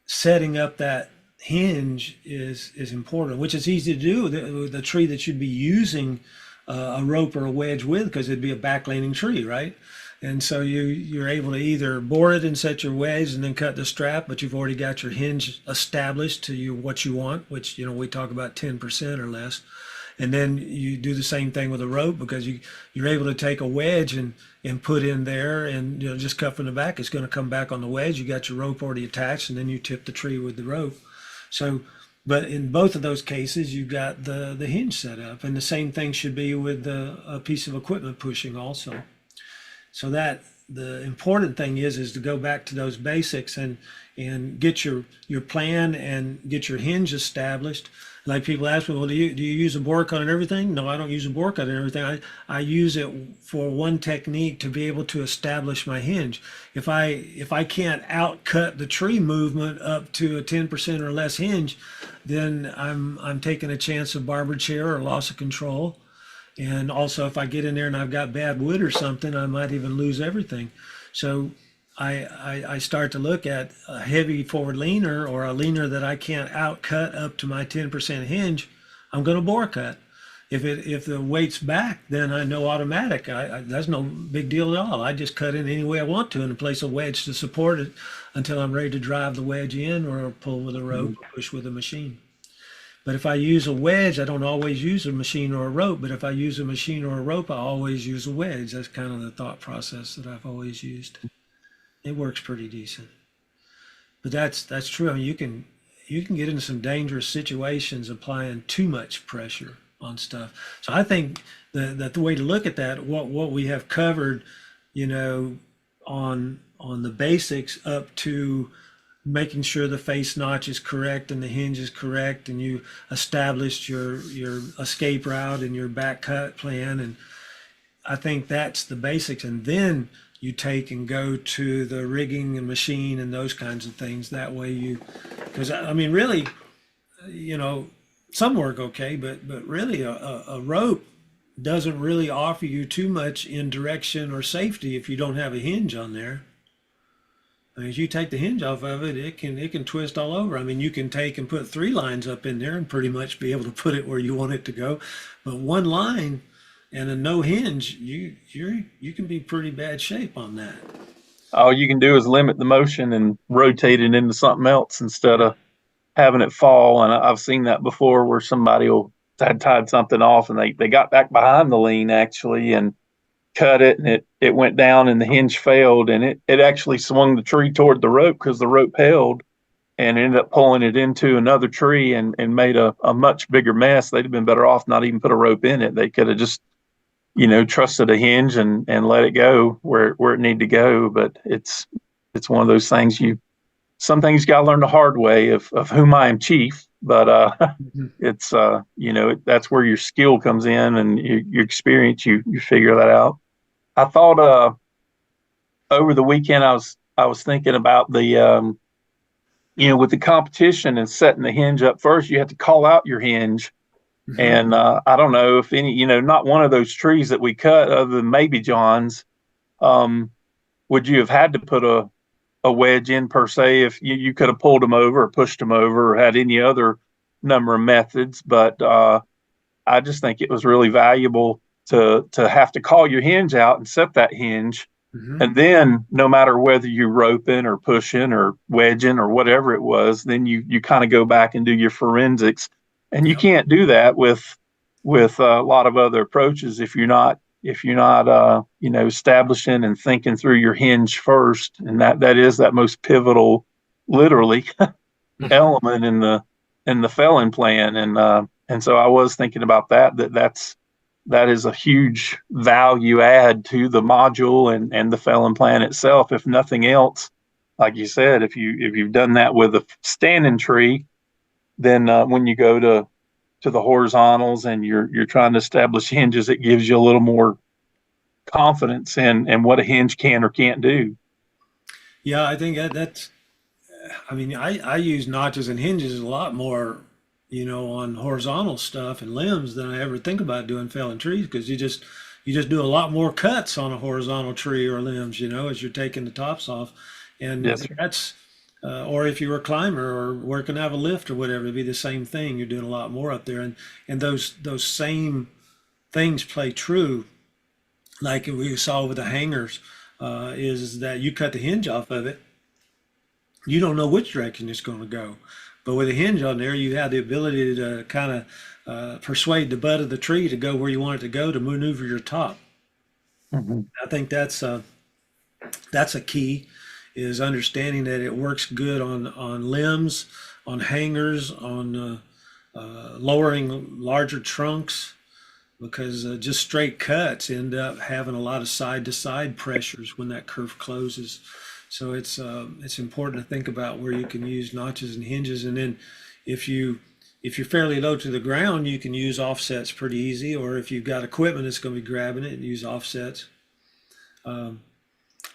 setting up that hinge is important, which is easy to do with the tree that you'd be using a rope or a wedge with, because it'd be a back-leaning tree, right? And so you're able to either bore it and set your wedge and then cut the strap, but you've already got your hinge established to what you want, which, we talk about 10% or less. And then you do the same thing with a rope, because you're able to take a wedge and put in there and just cut from the back. It's going to come back on the wedge. You got your rope already attached, and then you tip the tree with the rope. So, but in both of those cases, you've got the hinge set up, and the same thing should be with a piece of equipment pushing also. So that the important thing is to go back to those basics and get your plan and get your hinge established. Like people ask me, well, do you use a bore cut and everything? No, I don't use a bore cut and everything. I use it for one technique to be able to establish my hinge. If I can't outcut the tree movement up to a 10% or less hinge, then I'm taking a chance of barber chair or loss of control. And also, if I get in there and I've got bad wood or something, I might even lose everything. So I start to look at a heavy forward leaner or a leaner that I can't outcut up to my 10% hinge. I'm going to bore cut. If the weight's back, then I know automatic. That's no big deal at all. I just cut in any way I want to and place a wedge to support it until I'm ready to drive the wedge in or pull with a rope or push with a machine. But if I use a wedge, I don't always use a machine or a rope. But if I use a machine or a rope, I always use a wedge. That's kind of the thought process that I've always used. It works pretty decent. But that's true. I mean, you can get into some dangerous situations applying too much pressure on stuff. So I think that the way to look at that, what we have covered, on the basics up to making sure the face notch is correct and the hinge is correct, and you established your escape route and your back cut plan. And I think that's the basics. And then you take and go to the rigging and machine and those kinds of things. That way because I mean, really, some work okay, but really a rope doesn't really offer you too much in direction or safety if you don't have a hinge on there. I mean, if you take the hinge off of it, it can twist all over. I mean, you can take and put 3 lines up in there and pretty much be able to put it where you want it to go. But 1 line and a no hinge, you can be pretty bad shape on that. All you can do is limit the motion and rotate it into something else instead of having it fall. And I've seen that before where somebody had tied something off and they got back behind the lean actually and cut it, and it went down and the hinge failed, and it actually swung the tree toward the rope because the rope held, and ended up pulling it into another tree and made a much bigger mess. They'd have been better off not even put a rope in it. They could have just, trusted a hinge and let it go where it needed to go. But it's one of those things some things you got to learn the hard way of whom I am chief. But it's that's where your skill comes in and your experience. You figure that out. I thought over the weekend I was thinking about the with the competition and setting the hinge up first, you have to call out your hinge. Mhm. And I don't know if any, not one of those trees that we cut other than maybe John's, would you have had to put a wedge in per se if you could have pulled them over or pushed them over or had any other number of methods. But I just think it was really valuable to have to call your hinge out and set that hinge. Mhm. And then no matter whether you're roping or pushing or wedging or whatever it was, then you kind of go back and do your forensics. And you can't do that with a lot of other approaches if you're not establishing and thinking through your hinge first. And that is that most pivotal, literally, element in the felon plan. And so I was thinking about that is a huge value add to the module and the felon plan itself. If nothing else, like you said, if you've done that with a standing tree, then when you go to the horizontals and you're trying to establish hinges, it gives you a little more confidence in what a hinge can or can't do. Yeah, I think that's. I mean, I use notches and hinges a lot more, on horizontal stuff and limbs than I ever think about doing felling trees because you just do a lot more cuts on a horizontal tree or limbs, as you're taking the tops off, and Yes, sir. that's or if you were a climber or working out of a lift or whatever, it'd be the same thing. You're doing a lot more up there, and those same things play true, like we saw with the hangers, is that you cut the hinge off of it, you don't know which direction it's going to go. But with a hinge on there, you have the ability to kind of persuade the butt of the tree to go where you want it to go to maneuver your top. Mhm. I think that's a key, is understanding that it works good on limbs, on hangers, on lowering larger trunks, because just straight cuts end up having a lot of side to side pressures when that curve closes. So it's important to think about where you can use notches and hinges, and then if you're fairly low to the ground, you can use offsets pretty easy. Or if you've got equipment that's going to be grabbing it, use offsets. Um,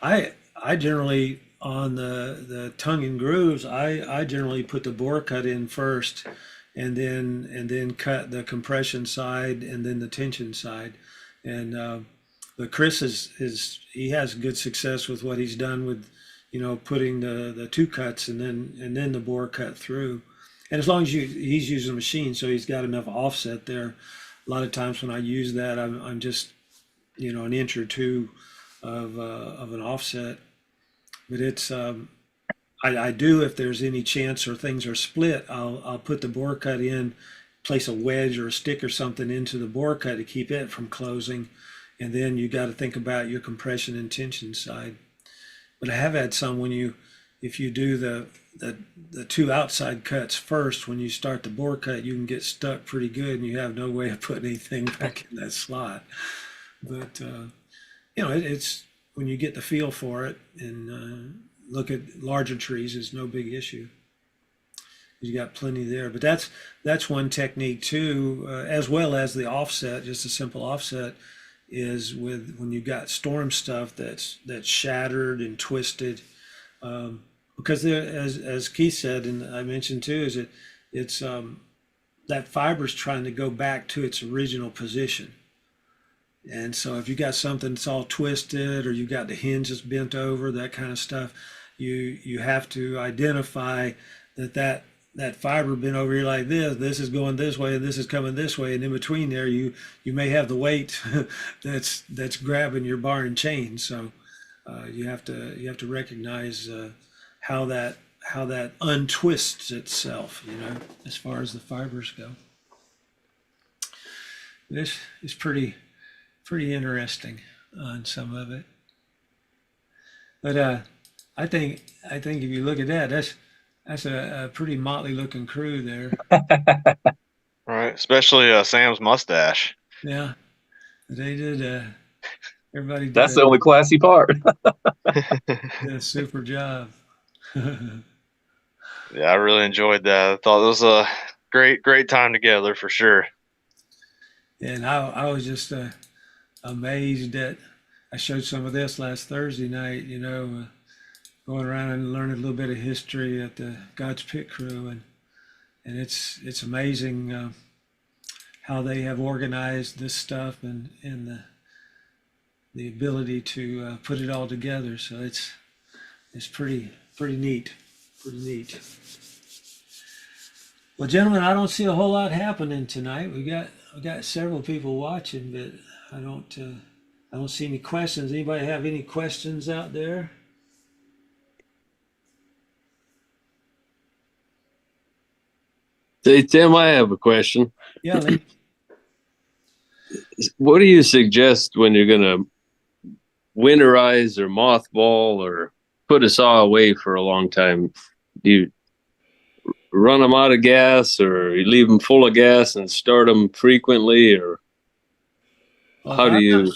I generally on the tongue and grooves, I generally put the bore cut in first, and then cut the compression side and then the tension side, and but Chris he has good success with what he's done with putting the two cuts and then the bore cut through. And as long as he's using a machine, so he's got enough offset there. A lot of times when I use that, I'm just an inch or two of an offset. But it's I do, if there's any chance or things are split, I'll put the bore cut in, place a wedge or a stick or something into the bore cut to keep it from closing, and then you got to think about your compression and tension side. But I have had some if you do the two outside cuts first, when you start the bore cut, you can get stuck pretty good and you have no way of putting anything back in that slot. But it's when you get the feel for it and look at larger trees, it's no big issue. You got plenty there. But that's one technique too, as well as the offset. Just a simple offset is when you've got storm stuff that's shattered and twisted, because there, as Keith said and I mentioned too, is it's that fiber's trying to go back to its original position. And so if you got something that's all twisted or you got the hinges bent over, that kind of stuff, you have to identify that fiber been over here like this is going this way, and this is coming this way, and in between there you may have the weight that's grabbing your bar and chain. So you have to recognize how that untwists itself, as far as the fibers go. This is pretty interesting on some of it. But I think if you look at that, that's a pretty motley looking crew there. Right, especially Sam's mustache. Yeah, they did. Everybody That's did the only classy part. a super job. Yeah, I really enjoyed that. I thought it was a great time together for sure. And I was just amazed that I showed some of this last Thursday night. Going around and learning a little bit of history at the God's Pit Crew, and it's amazing how they have organized this stuff and the ability to put it all together. So it's pretty neat, pretty neat. Well, gentlemen, I don't see a whole lot happening tonight. We got several people watching, but I don't see any questions. Anybody have any questions out there? Hey, Tim, I have a question. Yeah, Lee. What do you suggest when you're going to winterize or mothball or put a saw away for a long time? Do you run them out of gas, or you leave them full of gas and start them frequently, or Well, how do you?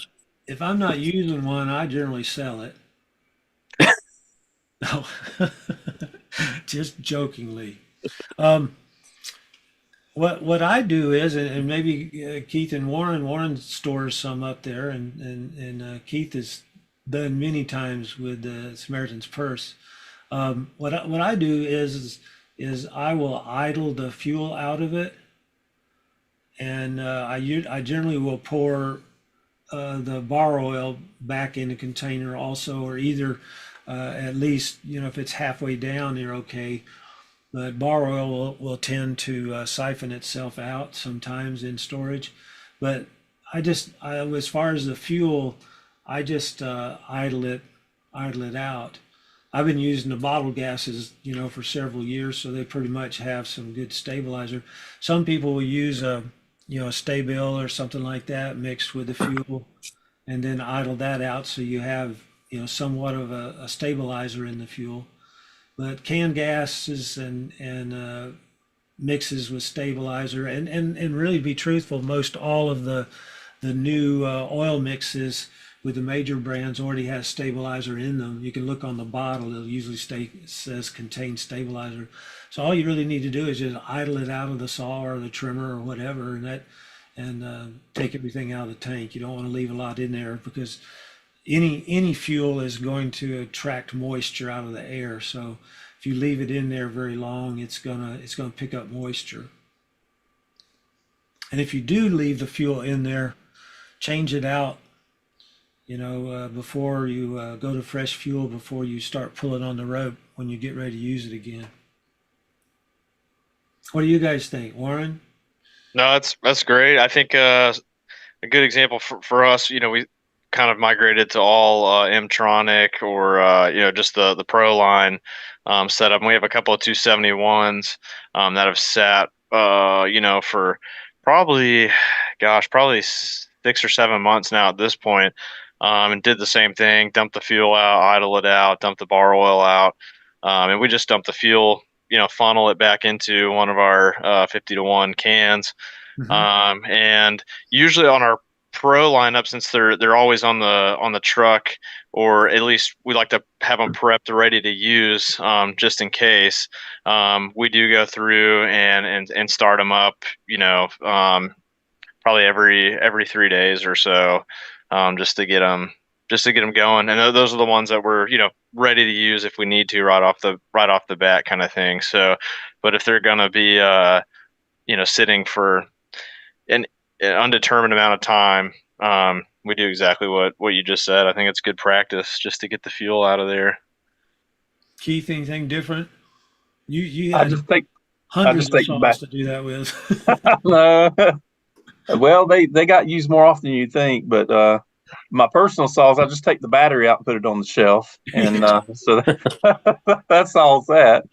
if I'm not using one, I generally sell it. No, just jokingly. Um, what I do is, and maybe Keith and Warren stores some up there, and Keith has done many times with the Samaritan's Purse. What I do is I will idle the fuel out of it, and I generally will pour the bar oil back in the container also, or either at least if it's halfway down, you're okay. But bar oil will tend to siphon itself out sometimes in storage. But as far as the fuel, I just idle it out. I've been using the bottle gases, for several years, so they pretty much have some good stabilizer. Some people will use a Stabil or something like that mixed with the fuel, and then idle that out, so you have somewhat of a stabilizer in the fuel. But canned gases and mixes with stabilizer, and really, be truthful, most all of the new oil mixes with the major brands already has stabilizer in them. You can look on the bottle; it'll usually says contains stabilizer. So all you really need to do is just idle it out of the saw or the trimmer or whatever, and take everything out of the tank. You don't want to leave a lot in there, because any fuel is going to attract moisture out of the air. So if you leave it in there very long, it's gonna pick up moisture. And if you do leave the fuel in there, change it out. Before you go to fresh fuel, before you start pulling on the rope when you get ready to use it again. What do you guys think, Warren? No, that's great. I think a good example for us, we kind of migrated to all M-Tronic, or just the Pro line setup. And we have a couple of 271s that have sat for probably 6 or 7 months now at this point, and did the same thing: dump the fuel out, idle it out, dump the bar oil out, and we just dump the fuel, funnel it back into one of our 50-to-1 cans. Mm-hmm. And usually on our pro lineup, since they're always on the truck, or at least we like to have them prepped ready to use, just in case. We do go through and start them up, probably every 3 days or so, just to get them going. And those are the ones that we're ready to use if we need to right off the bat, kind of thing. So, but if they're gonna be sitting for an undetermined amount of time, we do exactly what you just said. I think it's good practice just to get the fuel out of there. Keith, anything different? You I had just take I hundreds just of take the back. saws to do that with. No, well, they got used more often than you think, but my personal saws, I just take the battery out and put it on the shelf, and so that solves that.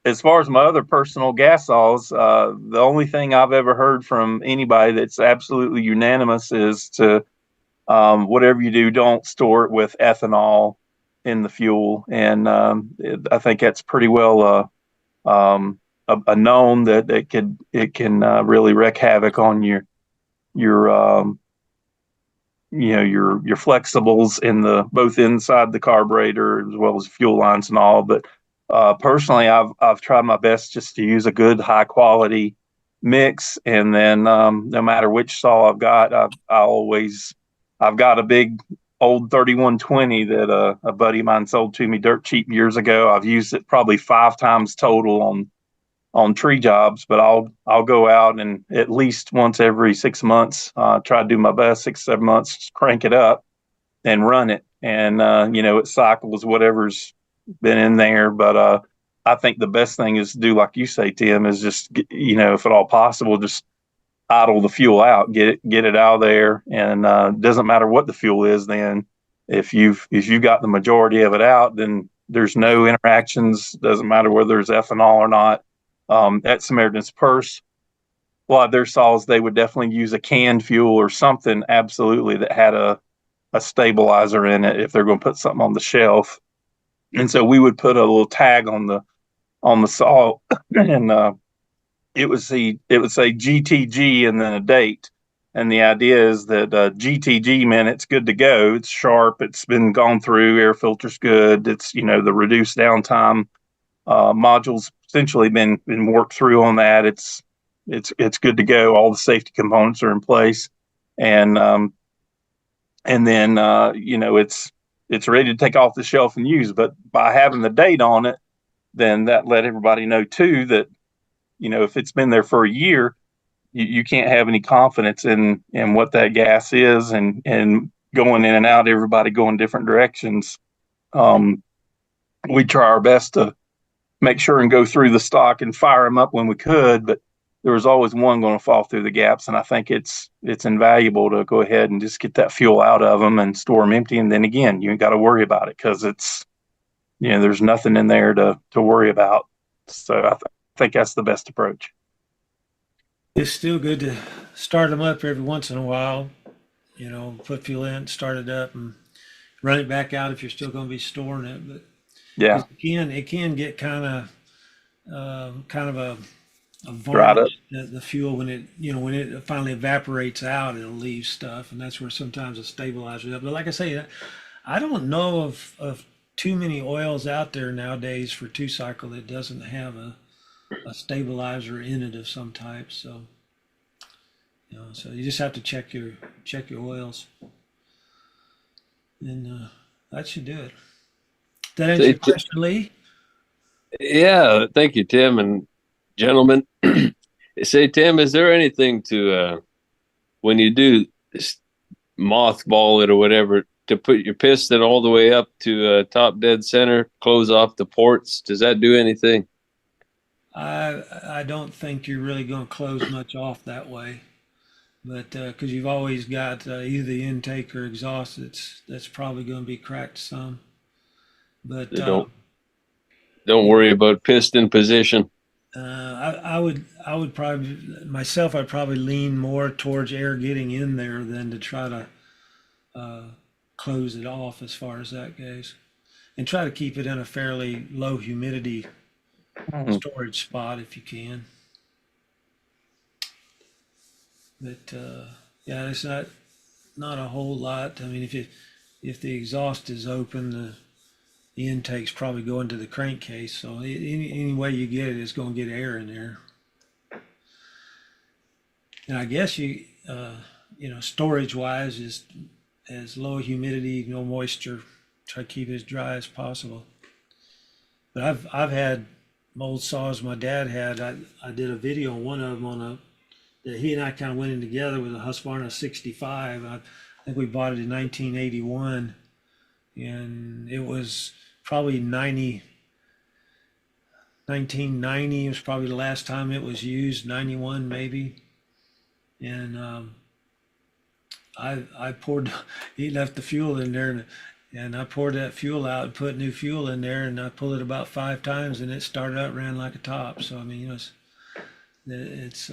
As far as my other personal gas saws, the only thing I've ever heard from anybody that's absolutely unanimous is to whatever you do, don't store it with ethanol in the fuel, and I think that's pretty well a known that it can really wreak havoc on your your flexibles in the both inside the carburetor as well as fuel lines and all. But personally, I've tried my best just to use a good high quality mix, and then no matter which saw I've got, I've got a big old 3120 that a buddy of mine sold to me dirt cheap years ago. I've used it probably 5 times total on tree jobs, but I'll go out and at least once every 6 months, try to do my best, 6, 7 months, crank it up and run it. And it cycles whatever's been in there. But I think the best thing is to do, like you say, Tim, is just if at all possible, just idle the fuel out, get it out of there, and doesn't matter what the fuel is. Then if you've got the majority of it out, then there's no interactions. Doesn't matter whether there's ethanol or not. At Samaritan's Purse, a lot of their saws, they would definitely use a canned fuel or something absolutely that had a stabilizer in it if they're going to put something on the shelf. And so we would put a little tag on the saw, and it would say GTG and then a date. And the idea is that GTG meant it's good to go. It's sharp. It's been gone through. Air filter's good. It's the reduced downtime modules essentially been worked through on that. It's good to go. All the safety components are in place, and then it's ready to take off the shelf and use. But by having the date on it, then that let everybody know too that if it's been there for a year, you can't have any confidence in what that gas is, and going in and out, everybody going different directions. We try our best to make sure and go through the stock and fire them up when we could, but there was always one going to fall through the gaps, and I think it's invaluable to go ahead and just get that fuel out of them and store them empty, and then again, you ain't got to worry about it because it's there's nothing in there to worry about. So I think that's the best approach. It's still good to start them up every once in a while. Put fuel in, start it up, and run it back out if you're still going to be storing it. But Yeah, it can get kind of a dried up. varnish, the fuel when it finally evaporates out, it'll leave stuff, and that's where sometimes a stabilizer is. But like I say, I don't know of too many oils out there nowadays for two cycle that doesn't have a stabilizer in it of some type. So so you just have to check your oils, and that should do it. That answer your question, Lee? Yeah, thank you, Tim and gentlemen. Say, Tim, is there anything to when you do mothball it or whatever, to put your piston all the way up to top dead center, close off the ports? Does that do anything? I don't think you're really going to close much off that way, but because you've always got either the intake or exhaust that's probably going to be cracked some. But don't worry about piston position. I would probably myself, I'd probably lean more towards air getting in there than to try to close it off as far as that goes, and try to keep it in a fairly low humidity storage spot if you can. But yeah, it's not a whole lot. I mean, if the exhaust is open, the intake's probably going to the crankcase. So any way you get it, it's going to get air in there. And I guess storage wise is as low humidity, no moisture. Try to keep it as dry as possible. But I've had mold saws my dad had. I did a video on one of them that he and I kind of went in together with a Husqvarna 65. I think we bought it in 1981, and it was probably 1990 was probably the last time it was used, 91 maybe. And I poured, he left the fuel in there, and I poured that fuel out and put new fuel in there, and I pulled it about 5 times, and it started up, ran like a top. So I mean, you know, it's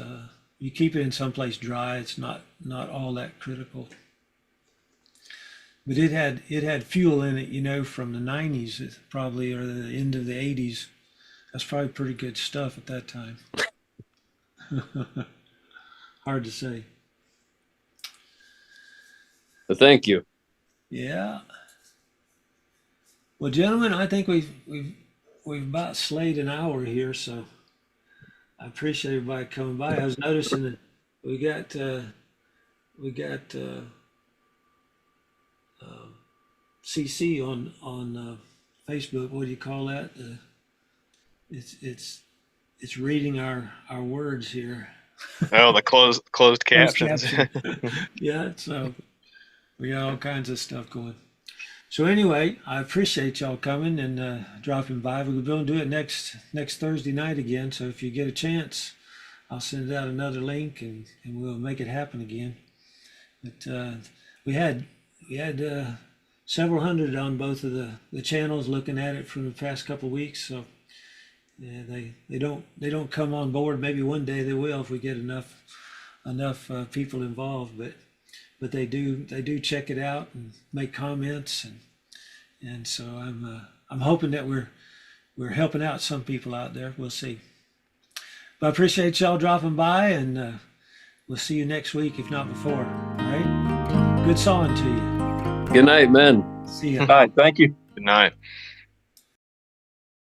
you keep it in someplace dry, it's not all that critical. But it had fuel in it, you know, from the 90s probably, or the end of the 80s. That's probably pretty good stuff at that time. Hard to say. But thank you. Yeah. Well, gentlemen, I think we've about slayed an hour here, so I appreciate everybody coming by. I was noticing that we got CC on Facebook. What do you call that? It's reading our words here. Oh, the closed Closed captions. caption. Yeah, so we got all kinds of stuff going. So anyway, I appreciate y'all coming and dropping by. We're going to do it next Thursday night again. So if you get a chance, I'll send out another link and we'll make it happen again. But we had several hundred on both of the channels looking at it from the past couple of weeks. So yeah, they don't come on board. Maybe one day they will if we get enough people involved. But they do check it out and make comments, and so I'm hoping that we're helping out some people out there. We'll see. But I appreciate y'all dropping by, and we'll see you next week, if not before. All right. Good sawing to you. Good night, men. See ya. All right, thank you. Good night.